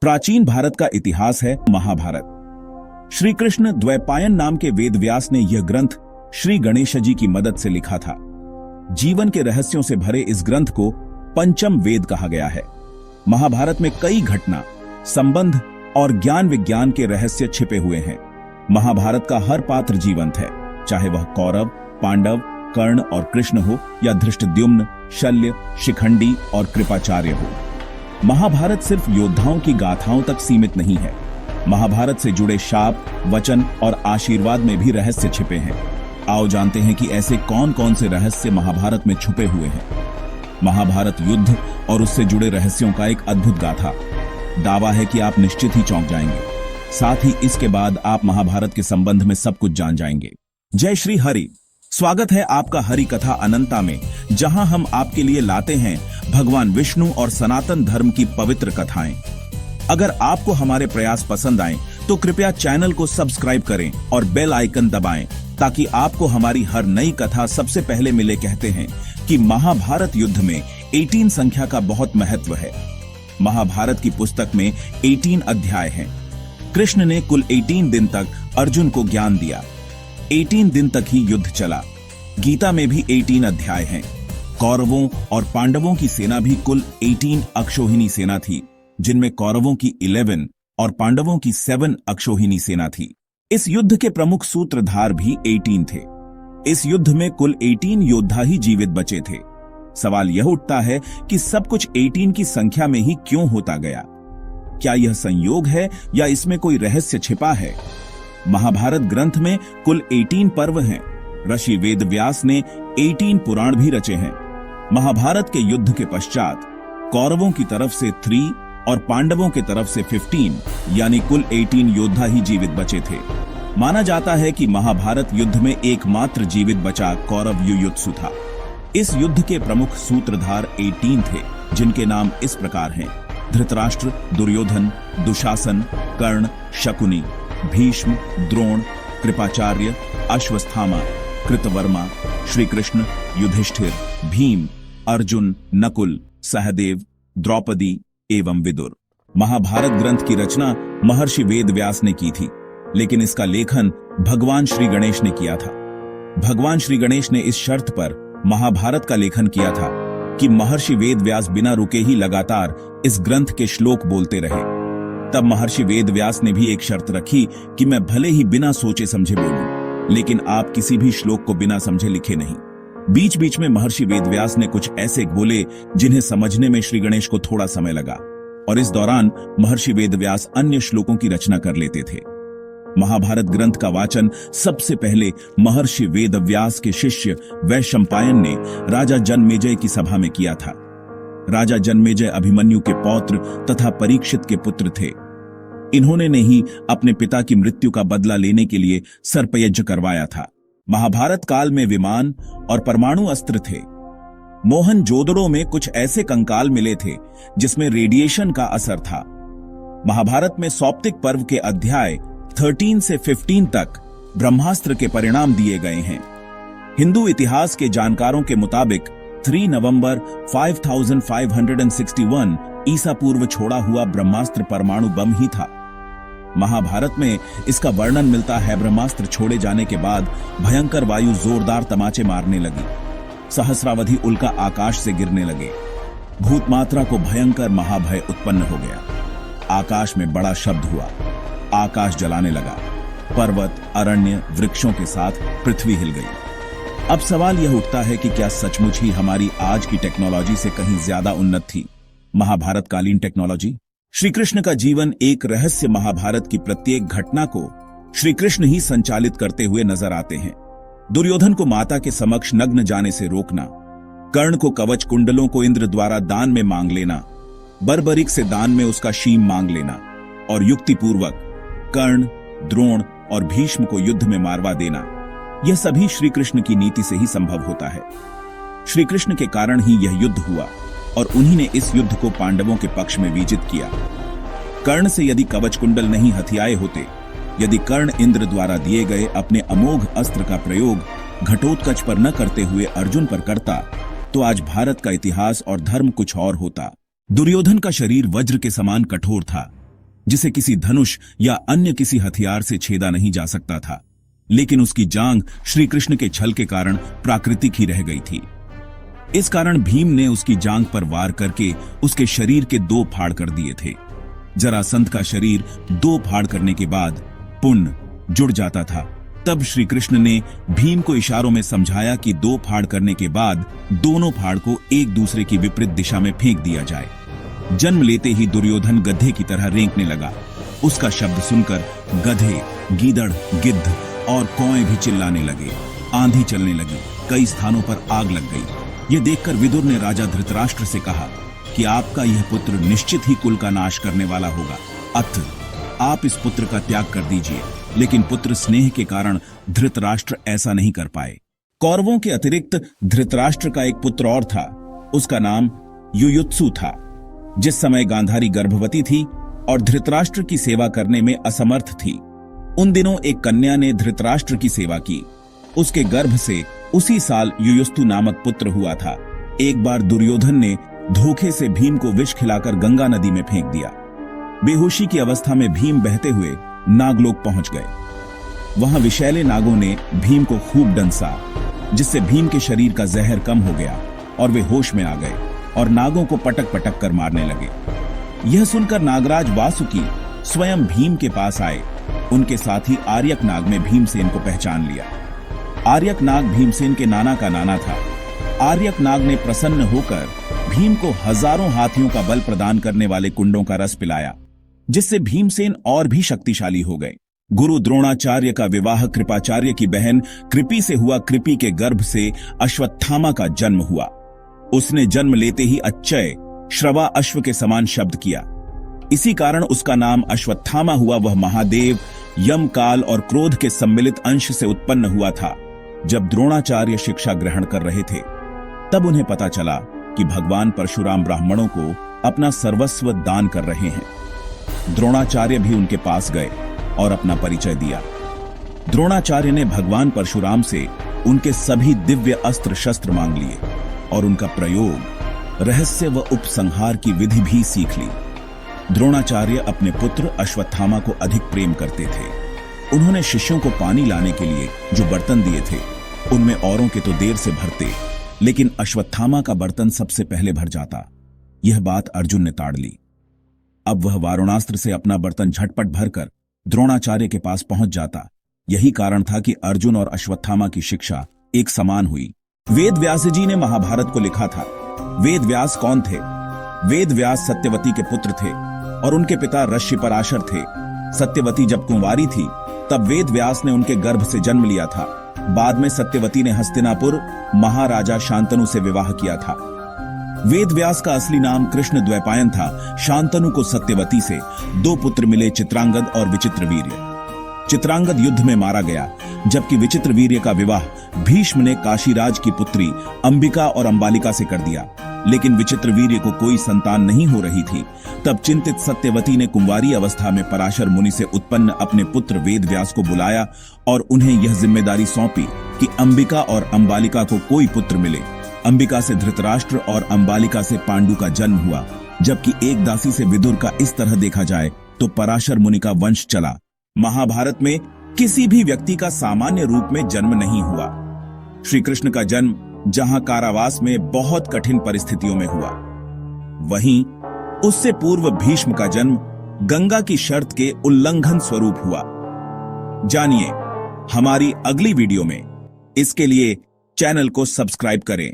प्राचीन भारत का इतिहास है महाभारत। श्री कृष्ण द्वैपायन नाम के वेदव्यास ने यह ग्रंथ श्री गणेश जी की मदद से लिखा था। जीवन के रहस्यों से भरे इस ग्रंथ को पंचम वेद कहा गया है। महाभारत में कई घटना, संबंध और ज्ञान विज्ञान के रहस्य छिपे हुए हैं। महाभारत का हर पात्र जीवंत है, चाहे वह कौरव, पांडव, कर्ण और कृष्ण हो या धृष्टद्युम्न, शल्य, शिखंडी और कृपाचार्य हो। महाभारत सिर्फ योद्धाओं की गाथाओं तक सीमित नहीं है। महाभारत से जुड़े शाप, वचन और आशीर्वाद में भी रहस्य छिपे हैं। आओ जानते हैं कि ऐसे कौन कौन से रहस्य महाभारत में छुपे हुए हैं। महाभारत युद्ध और उससे जुड़े रहस्यों का एक अद्भुत गाथा। दावा है कि आप निश्चित ही चौंक जाएंगे। साथ ही इसके बाद आप महाभारत के संबंध में सब कुछ जान जाएंगे। जय श्री हरि। स्वागत है आपका हरि कथा अनंता में, जहां हम आपके लिए लाते हैं भगवान विष्णु और सनातन धर्म की पवित्र कथाएं। अगर आपको हमारे प्रयास पसंद आए तो कृपया चैनल को सब्सक्राइब करें और बेल आइकन दबाएं, ताकि आपको हमारी हर नई कथा सबसे पहले मिले। कहते हैं कि महाभारत युद्ध में 18 संख्या का बहुत महत्व है। महाभारत की पुस्तक में 18 अध्याय हैं। कृष्ण ने कुल 18 दिन तक अर्जुन को ज्ञान दिया। 18 दिन तक ही युद्ध चला। गीता में भी 18 अध्याय हैं। कौरवों और पांडवों की सेना भी कुल 18 अक्षौहिणी सेना थी, जिनमें कौरवों की 11 और पांडवों की 7 अक्षौहिणी सेना थी। इस युद्ध के प्रमुख सूत्रधार भी 18 थे। इस युद्ध में कुल 18 योद्धा ही जीवित बचे थे। सवाल यह उठता है कि सब कुछ 18 की संख्या में ही क्यों होता गया? क्या यह संयोग है या इसमें कोई रहस्य छिपा है? महाभारत ग्रंथ में कुल 18 पर्व हैं। ऋषि वेदव्यास ने 18 पुराण भी रचे हैं। महाभारत के युद्ध के पश्चात कौरवों की तरफ से 3 और पांडवों की तरफ से 15 यानी कुल 18 योद्धा ही जीवित बचे थे। माना जाता है कि महाभारत युद्ध में एकमात्र जीवित बचा कौरव युयुत्सु था। इस युद्ध के प्रमुख सूत्रधार 18 थे, जिनके नाम इस प्रकार हैं: धृतराष्ट्र, दुर्योधन, दुशासन, कर्ण, शकुनी, भीष्म, द्रोण, कृपाचार्य, अश्वत्थामा, कृतवर्मा, श्री कृष्ण, युधिष्ठिर, भीम, अर्जुन, नकुल, सहदेव, द्रौपदी एवं विदुर। महाभारत ग्रंथ की रचना महर्षि वेदव्यास ने की थी, लेकिन इसका लेखन भगवान श्री गणेश ने किया था। भगवान श्री गणेश ने इस शर्त पर महाभारत का लेखन किया था कि महर्षि वेदव्यास बिना रुके ही लगातार इस ग्रंथ के श्लोक बोलते रहे। तब महर्षि वेदव्यास ने भी एक शर्त रखी कि मैं भले ही बिना सोचे समझे बोलूं, लेकिन आप किसी भी श्लोक को बिना समझे लिखे नहीं। बीच बीच में महर्षि वेदव्यास ने कुछ ऐसे बोले जिन्हें समझने में श्री गणेश को थोड़ा समय लगा, और इस दौरान महर्षि वेदव्यास अन्य श्लोकों की रचना कर लेते थे। महाभारत ग्रंथ का वाचन सबसे पहले महर्षि वेदव्यास के शिष्य वैशंपायन ने राजा जन्मेजय की सभा में किया था। राजा जन्मेजय अभिमन्यु के पौत्र तथा परीक्षित के पुत्र थे। इन्होंने ने ही अपने पिता की मृत्यु का बदला लेने के लिए सर्पयज्ञ करवाया था। महाभारत काल में विमान और परमाणु अस्त्र थे। मोहनजोदड़ो में कुछ ऐसे कंकाल मिले थे जिसमें रेडिएशन का असर था। महाभारत में सौप्तिक पर्व के अध्याय 13 से 15 तक ब्रह्मास्त्र के परिणाम दिए गए हैं। हिंदू इतिहास के जानकारों के मुताबिक 3 नवंबर 5561 ईसा पूर्व छोड़ा हुआ ब्रह्मास्त्र परमाणु बम ही था। महाभारत में इसका वर्णन मिलता है। ब्रह्मास्त्र छोड़े जाने के बाद भयंकर वायु जोरदार तमाचे मारने लगी। सहस्रावधि उल्का आकाश से गिरने लगे। भूतमात्रा को भयंकर महाभय उत्पन्न हो गया। आकाश में बड़ा शब्द हुआ। आकाश जलाने लगा। पर्वत, अरण्य, वृक्षों के साथ पृथ्वी हिल गई। अब सवाल यह उठता है कि क्या सचमुच ही हमारी आज की टेक्नोलॉजी से कहीं ज्यादा उन्नत थी महाभारत कालीन टेक्नोलॉजी? श्री कृष्ण का जीवन एक रहस्य। महाभारत की प्रत्येक घटना को श्री कृष्ण ही संचालित करते हुए नजर आते हैं। दुर्योधन को माता के समक्ष नग्न जाने से रोकना, कर्ण को कवच कुंडलों को इंद्र द्वारा दान में मांग लेना, बर्बरिक से दान में उसका शीम मांग लेना, और युक्तिपूर्वक कर्ण, द्रोण और भीष्म को युद्ध में मारवा देना, यह सभी श्री कृष्ण की नीति से ही संभव होता है। श्री कृष्ण के कारण ही यह युद्ध हुआ, और उन्हीं ने इस युद्ध को पांडवों के पक्ष में विजित किया। कर्ण से यदि कवच कुंडल नहीं हथियाए होते, यदि कर्ण इंद्र द्वारा दिए गए अपने अमोघ अस्त्र का प्रयोग घटोत्कच पर न करते हुए अर्जुन पर करता, तो आज भारत का इतिहास और धर्म कुछ और होता। दुर्योधन का शरीर वज्र के समान कठोर था, जिसे किसी धनुष या अन्य किसी हथियार से छेदा नहीं जा सकता था, लेकिन उसकी जांघ श्री कृष्ण के छल के कारण प्राकृतिक ही रह गई थी। इस कारण भीम ने उसकी जांघ पर वार करके उसके शरीर के 2 फाड़ कर दिए थे। जरासंध का शरीर 2 फाड़ करने के बाद पुण्य जुड़ जाता था। तब श्री कृष्ण ने भीम को इशारों में समझाया कि 2 फाड़ करने के बाद दोनों फाड़ को एक दूसरे की विपरीत दिशा में फेंक दिया जाए। जन्म लेते ही दुर्योधन गधे की तरह रेंकने लगा। उसका शब्द सुनकर गधे, गीदड़, गिद्ध और कौएं भी चिल्लाने लगे। आंधी चलने लगी, कई स्थानों पर आग लग गई। यह देखकर विदुर ने राजा धृतराष्ट्र से कहा कि आपका यह पुत्र निश्चित ही कुल का नाश करने वाला होगा। अतः आप इस पुत्र का त्याग कर दीजिए। लेकिन पुत्र स्नेह के कारण धृतराष्ट्र ऐसा नहीं कर पाए। कौरवों के अतिरिक्त धृतराष्ट्र का एक पुत्र और था। उसका नाम युयुत्सु था। जिस समय गांधारी गर्भवती थी और धृतराष्ट्र की सेवा करने में असमर्थ थी, उन दिनों एक कन्या ने धृतराष्ट्र की सेवा की। उसके गर्भ से उसी साल युयुत्सु नामक पुत्र हुआ था। एक बार दुर्योधन ने धोखे से भीम को विष खिलाकर गंगा नदी में फेंक दिया। बेहोशी की अवस्था में भीम बहते हुए नागलोक पहुंच गए। वहां विषैले नागों ने भीम को खूब डंसा, जिससे भीम के शरीर का जहर कम हो गया और वे होश में आ गए और नागों को पटक पटक कर मारने लगे। यह सुनकर नागराज वासुकी स्वयं भीम के पास आए। उनके साथ ही आर्यक नाग ने भीमसेन को पहचान लिया। आर्यक नाग भीमसेन के नाना का नाना था। आर्यक नाग ने प्रसन्न होकर भीम को हजारों हाथियों का बल प्रदान करने वाले कुंडों का रस पिलाया, जिससे भीमसेन और भी शक्तिशाली हो गए। गुरु द्रोणाचार्य का विवाह कृपाचार्य की बहन कृपि से हुआ। कृपि के गर्भ से अश्वत्थामा का जन्म हुआ। उसने जन्म लेते ही अच्चय, श्रवा अश्व के समान शब्द किया। इसी कारण उसका नाम अश्वत्थामा हुआ। वह महादेव, यम, काल और क्रोध के सम्मिलित अंश से उत्पन्न हुआ था। जब द्रोणाचार्य शिक्षा ग्रहण कर रहे थे, तब उन्हें पता चला कि भगवान परशुराम ब्राह्मणों को अपना सर्वस्व दान कर रहे हैं। द्रोणाचार्य भी उनके पास गए और अपना परिचय दिया। द्रोणाचार्य ने भगवान परशुराम से उनके सभी दिव्य अस्त्र शस्त्र मांग लिए और उनका प्रयोग, रहस्य व उपसंहार की विधि भी सीख ली। द्रोणाचार्य अपने पुत्र अश्वत्थामा को अधिक प्रेम करते थे। उन्होंने शिष्यों को पानी लाने के लिए जो बर्तन दिए थे, उनमें औरों के तो देर से भरते, लेकिन अश्वत्थामा का बर्तन सबसे पहले भर जाता। यह बात अर्जुन ने ताड़ ली। अब वह वारुणास्त्र से अपना बर्तन झटपट भरकर द्रोणाचार्य के पास पहुंच जाता। यही कारण था कि अर्जुन और अश्वत्थामा की शिक्षा एक समान हुई। वेद व्यास जी ने महाभारत को लिखा था। वेद व्यास कौन थे? वेद व्यास सत्यवती के पुत्र थे और उनके पिता ऋषि पराशर थे। सत्यवती जब कुंवारी थी, तब वेद व्यास ने उनके गर्भ से जन्म लिया था। बाद में सत्यवती ने हस्तिनापुर महाराजा शांतनु से विवाह किया था। वेद व्यास का असली नाम कृष्ण द्वैपायन था। शांतनु को सत्यवती से 2 पुत्र मिले, चित्रांगद और विचित्रवीर्य। चित्रांगद युद्ध में मारा गया, जबकि विचित्रवीर्य का विवाह भीष्म ने काशीराज की पुत्री अंबिका और अंबालिका से कर दिया। लेकिन विचित्रवीर्य को कोई संतान नहीं हो रही थी। तब चिंतित सत्यवती ने कुंवारी अवस्था में पराशर मुनि से उत्पन्न अपने पुत्र वेद व्यास को बुलाया और उन्हें यह जिम्मेदारी सौंपी कि अंबिका और अंबालिका को कोई पुत्र मिले। अंबिका से धृतराष्ट्र और अंबालिका से पांडु का जन्म हुआ। जबकि एक दासी से विदुर का इस तरह देखा जाए तो पराशर मुनि का वंश चला। महाभारत में किसी भी व्यक्ति का सामान्य रूप में जन्म नहीं हुआ। श्री कृष्ण का जन्म जहां कारावास में बहुत कठिन परिस्थितियों में हुआ, वहीं उससे पूर्व भीष्म का जन्म गंगा की शर्त के उल्लंघन स्वरूप हुआ। जानिए हमारी अगली वीडियो में। इसके लिए चैनल को सब्सक्राइब करें।